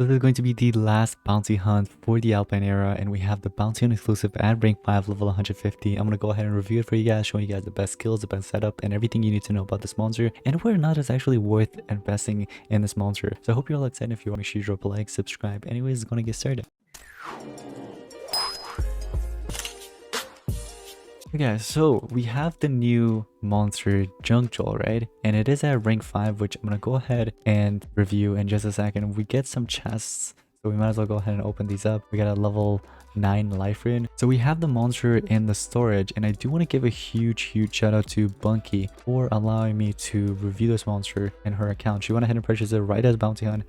So this is going to be the last bounty hunt for the Alpine era, and we have the bounty hunt exclusive at rank 5 level 150. I'm going to go ahead and review it for you guys, showing you guys the best skills, the best setup, and everything you need to know about this monster, and whether or not it's actually worth investing in this monster. So I hope you're all excited. If you are, make sure you drop a like, subscribe. Anyways, it's going to get started. Okay guys, so we have the new monster Junkjowl, right? And it is at rank 5, which I'm gonna go ahead and review in just a second. We get some chests, so we might as well go ahead and open these up. We got a level 9 life rune. So we have the monster in the storage, and I do want to give a huge shout out to Bunky for allowing me to review this monster in her account. She went ahead and purchased it right as Bounty Hunt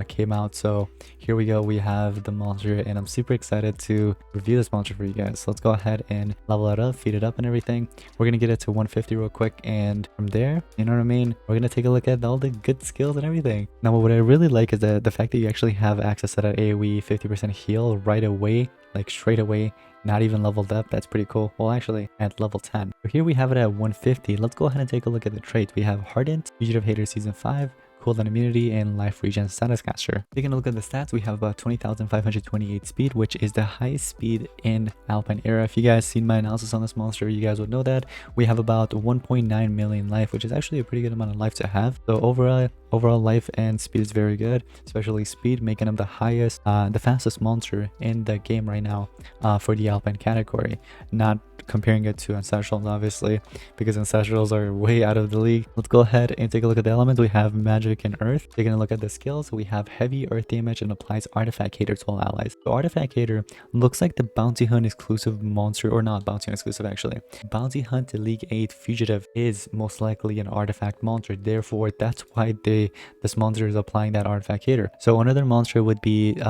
came out. So here we go, we have the monster, and I'm super excited to review this monster for you guys. So let's go ahead and level it up, feed it up and everything. We're gonna get it to 150 real quick, and from there, you know what I mean, we're gonna take a look at all the good skills and everything. Now what I really like is the fact that you actually have access to that AoE 50% heal right away, like straight away, not even leveled up. That's pretty cool. Well, actually at level 10. So here we have it at 150. Let's go ahead and take a look at the traits. We have Hardened, Fugitive Hater Season 5, cooldown immunity, and life regen status caster. Taking a look at the stats, we have about 20,528 speed, which is the highest speed in Alpine era. If you guys seen my analysis on this monster, you guys would know that. We have about 1.9 million life, which is actually a pretty good amount of life to have. So overall life and speed is very good, especially speed, making him the highest, the fastest monster in the game right now for the Alpine category. Not comparing it to ancestrals, obviously, because ancestrals are way out of the league. Let's go ahead and take a look at the elements. We have magic and earth. Taking a look at the skills, we have heavy earth damage and applies artifact hater to all allies. So artifact hater looks like the bounty hunt exclusive monster, or not bounty hunt exclusive actually. Bounty hunt League 8 fugitive is most likely an artifact monster, therefore that's why this monster is applying that artifact hater. So another monster would be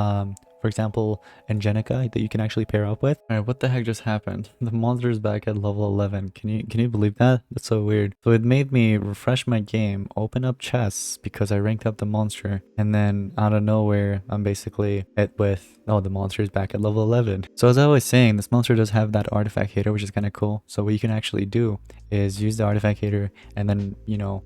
for example, Angenica that you can actually pair up with. Alright, what the heck just happened? The monster is back at level 11. Can you believe that? That's so weird. So it made me refresh my game, open up chests because I ranked up the monster, and then out of nowhere, I'm basically hit with, oh, the monster is back at level 11. So as I was saying, this monster does have that artifact hater, which is kind of cool. So what you can actually do is use the artifact hater, and then, you know,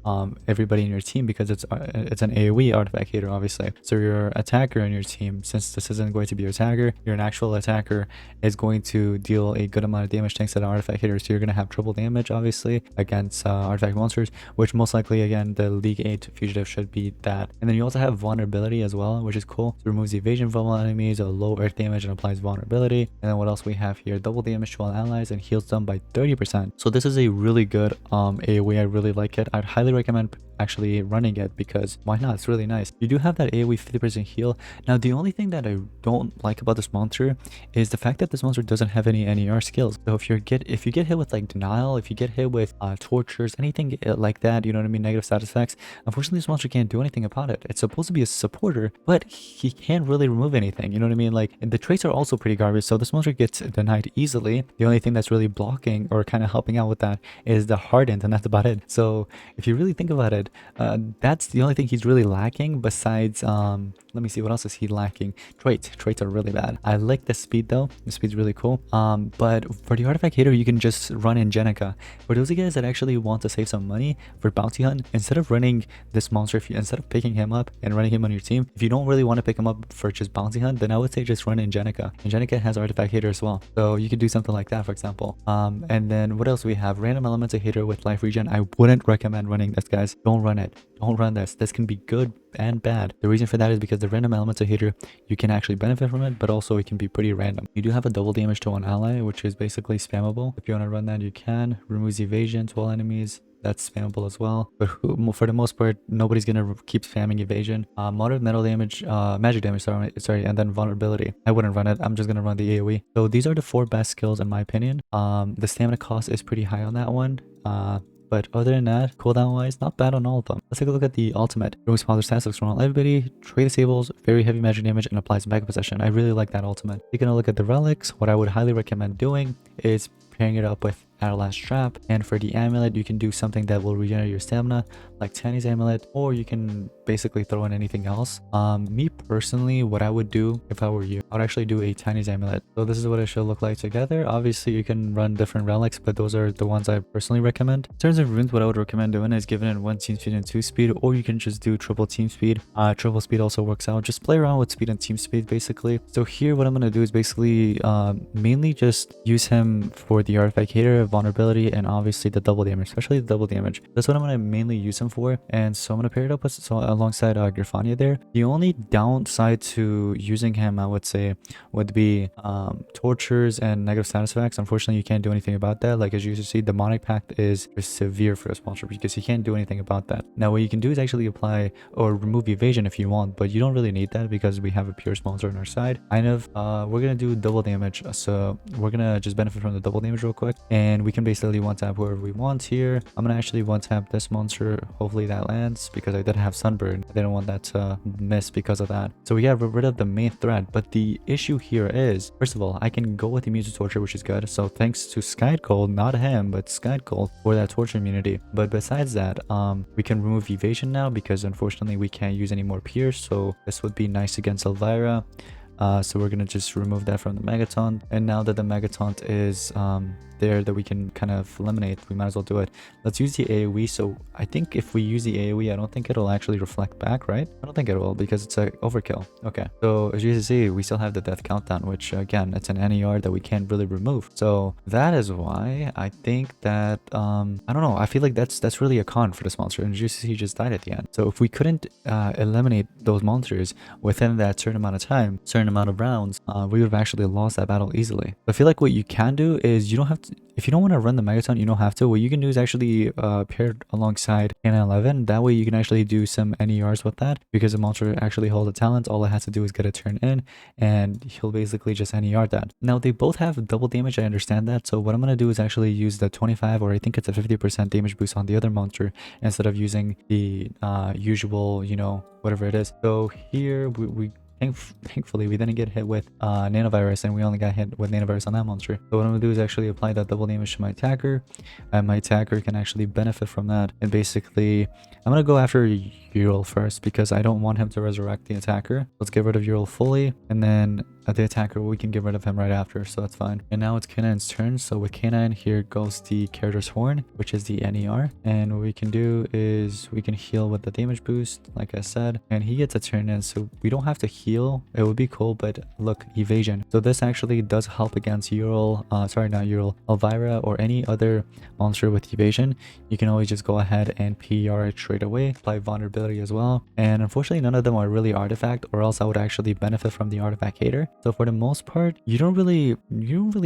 everybody in your team, because it's an AoE artifact hater, obviously. So your attacker in your team, since this isn't going to be your attacker, you're an actual attacker, is going to deal a good amount of damage thanks to the artifact hitter. So you're going to have triple damage, obviously, against artifact monsters, which most likely, again, the League 8 fugitive should be that. And then you also have vulnerability as well, which is cool. So it removes evasion from all enemies, a low earth damage, and applies vulnerability. And then what else we have here? Double damage to all allies and heals them by 30%. So this is a really good AoE. I really like it. I'd highly recommend actually running it, because why not? It's really nice. You do have that AoE 50% heal. Now the only thing that I don't like about this monster is the fact that this monster doesn't have any NER skills. So if you get hit with like denial, if you get hit with tortures, anything like that, you know what I mean, negative status effects, unfortunately this monster can't do anything about it. It's supposed to be a supporter, but he can't really remove anything, you know what I mean? Like, and the traits are also pretty garbage, so this monster gets denied easily. The only thing that's really blocking or kind of helping out with that is the hardened, and that's about it. So if you really think about it, that's the only thing he's really lacking, besides let me see, what else is he lacking? Traits are really bad. I like the speed though. The speed's really cool. But for the artifact hater, you can just run Angenica. For those of you guys that actually want to save some money for bounty hunt, instead of running this monster, instead of picking him up and running him on your team, if you don't really want to pick him up for just bounty hunt, then I would say just run Angenica. Angenica has artifact hater as well, so you could do something like that, for example. And then what else we have? Random elemental hater with life regen. I wouldn't recommend running this, guys. Don't run it. Don't run this. This can be good and bad. The reason for that is because the random elemental hater, you can actually benefit from it, but also it can be pretty random. You do have a double damage to one ally, which is basically spammable. If you want to run that, you can. Removes evasion to all enemies. That's spammable as well, but for the most part, nobody's gonna keep spamming evasion. Moderate metal damage, magic damage, sorry, and then vulnerability. I wouldn't run it. I'm just gonna run the AoE. So these are the 4 best skills in my opinion. The stamina cost is pretty high on that one. But other than that, cooldown wise, not bad on all of them. Let's take a look at the ultimate. Removes positive stats, looks from everybody, trait disables, very heavy magic damage, and applies mega possession. I really like that ultimate. Taking a look at the relics, what I would highly recommend doing is pairing it up with Adderlast Trap. And for the amulet, you can do something that will regenerate your stamina, like Tanny's amulet, or you can basically throw in anything else. Me personally, what I would do if I were you, I would actually do a Tanny's amulet. So this is what it should look like together. Obviously, you can run different relics, but those are the ones I personally recommend. In terms of runes, what I would recommend doing is giving it 1 team speed and 2 speed, or you can just do triple team speed. Triple speed also works out. Just play around with speed and team speed, basically. So here, what I'm going to do is basically mainly just use him for the artifact hater, vulnerability, and obviously the double damage, especially the double damage. That's what I'm going to mainly use him for. And so I'm going to pair it up with alongside Grifania there. The only downside to using him, I would say, would be tortures and negative status effects. Unfortunately, you can't do anything about that. Like, as you can see, demonic pact is severe for this monster because you can't do anything about that. Now, what you can do is actually apply or remove evasion if you want, but you don't really need that because we have a pure monster on our side. We're gonna do double damage, so we're gonna just benefit from the double damage real quick, and we can basically one tap whoever we want here. I'm gonna actually one tap this monster. Hopefully that lands because I didn't have sunburn. I didn't want that to miss because of that. So we got rid of the main threat, but the issue here is, first of all, I can go with immune to torture, which is good. So thanks to Skycold, not him, but Skycold for that torture immunity. But besides that, we can remove evasion now because unfortunately we can't use any more pierce. So this would be nice against Elvira. So we're gonna just remove that from the Megataunt. And now that the Megataunt is there that we can kind of eliminate, we might as well do it. Let's use the AoE. So I think if we use the AoE, I don't think it'll actually reflect back, right? I don't think it will because it's a overkill. Okay, so as you can see, we still have the death countdown, which again, it's an NER that we can't really remove. So that is why I think that I don't know, I feel like that's really a con for this monster, and as you see, he just died at the end. So if we couldn't eliminate those monsters within that certain amount of time, certain amount of rounds, we would have actually lost that battle easily. I feel like what you can do is, you don't have to, if you don't want to run the Megaton, you don't have to. What you can do is actually paired alongside K911. That way you can actually do some NERs with that, because the monster actually holds a talent. All it has to do is get a turn in and he'll basically just NER that. Now they both have double damage, I understand that. So what I'm going to do is actually use the 25, or I think it's a 50% damage boost on the other monster instead of using the usual, you know, whatever it is. So here thankfully we didn't get hit with nanovirus, and we only got hit with nanovirus on that monster. So what I'm gonna do is actually apply that double damage to my attacker, and my attacker can actually benefit from that. And basically I'm gonna go after Ural first because I don't want him to resurrect the attacker. Let's get rid of Ural fully, and then at the attacker we can get rid of him right after, so that's fine. And now it's K9's turn. So with K9, here goes the character's horn, which is the NER, and what we can do is we can heal with the damage boost like I said, and he gets a turn in, so we don't have to heal. It would be cool, but look, evasion. So this actually does help against Ural, sorry, not Ural, Elvira, or any other monster with evasion. You can always just go ahead and PR it straight away, apply vulnerability as well. And unfortunately none of them are really artifact, or else I would actually benefit from the artifact hater. So for the most part, you don't really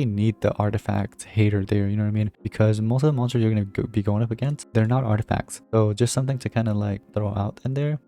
need the artifact hater there, you know what I mean? Because most of the monsters you're going to be going up against, they're not artifacts. So just something to kind of like throw out in there.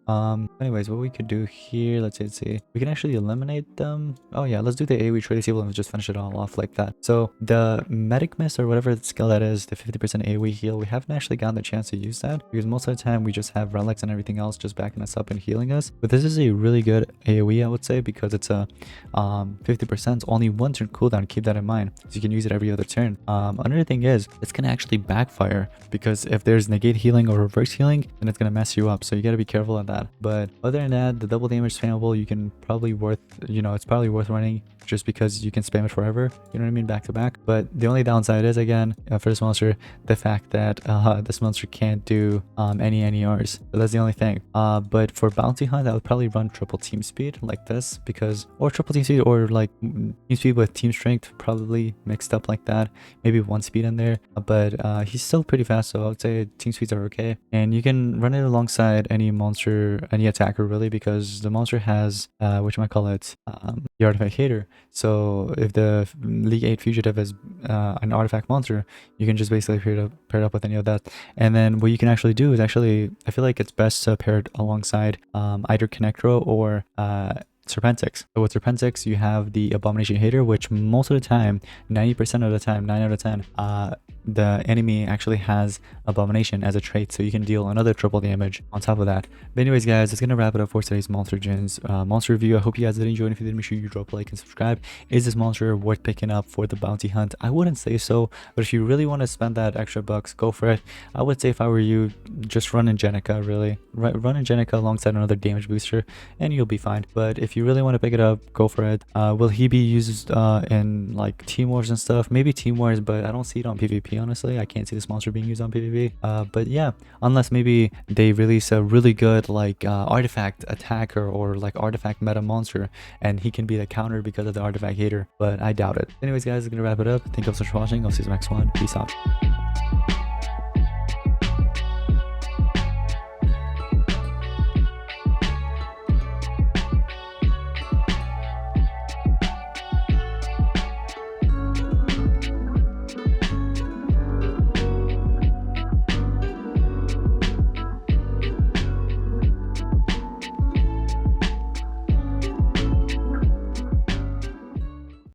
Anyways, what we could do here, let's see, we can actually eliminate them. Oh yeah, let's do the AoE Trade Disable and just finish it all off like that. So the Medic Miss, or whatever skill that is, the 50% AoE heal, we haven't actually gotten the chance to use that because most of the time we just have relics and everything else just backing us up and healing us. But this is a really good AoE, I would say, because it's a 50%, only one turn cooldown. Keep that in mind, so you can use it every other turn. Another thing is, it's gonna actually backfire because if there's negate healing or reverse healing, then it's gonna mess you up, so you gotta be careful of that. But other than that, the double damage spammable, you can probably it's probably worth running just because you can spam it forever, you know what I mean, back to back. But the only downside is, again, for this monster, the fact that this monster can't do any NERs, so that's the only thing. But for bounty hunt, I would probably run triple team speed like this, because, or triple team speed, or like team speed with team strength, probably mixed up like that, maybe one speed in there. But he's still pretty fast, so I would say team speeds are okay. And you can run it alongside any monster, any attacker really, because the monster has the artifact hater. So if the League 8 fugitive is an artifact monster, you can just basically pair it up with any of that. And then what you can actually do is actually, I feel like it's best to pair it alongside either Connectro or Serpentix. So with Serpentix, you have the Abomination Hater, which most of the time, 90% of the time, 9 out of 10, the enemy actually has Abomination as a trait, so you can deal another triple damage on top of that. But anyways, guys, that's gonna wrap it up for today's Monster Gens monster review. I hope you guys did enjoy, and if you did, make sure you drop a like and subscribe. Is this monster worth picking up for the bounty hunt? I wouldn't say so, but if you really want to spend that extra bucks, go for it. I would say if I were you, just run Ingenica, really. Run Ingenica alongside another damage booster, and you'll be fine. But if you really want to pick it up, go for it. Will he be used in like Team Wars and stuff? Maybe Team Wars, but I don't see it on PvP, honestly. I can't see this monster being used on PvP. But yeah, unless maybe they release a really good like artifact attacker or like artifact meta monster, and he can be the counter because of the artifact hater, but I doubt it. Anyways, guys, I'm gonna wrap it up. Thank you so much for watching. I'll see you in the next one. Peace out.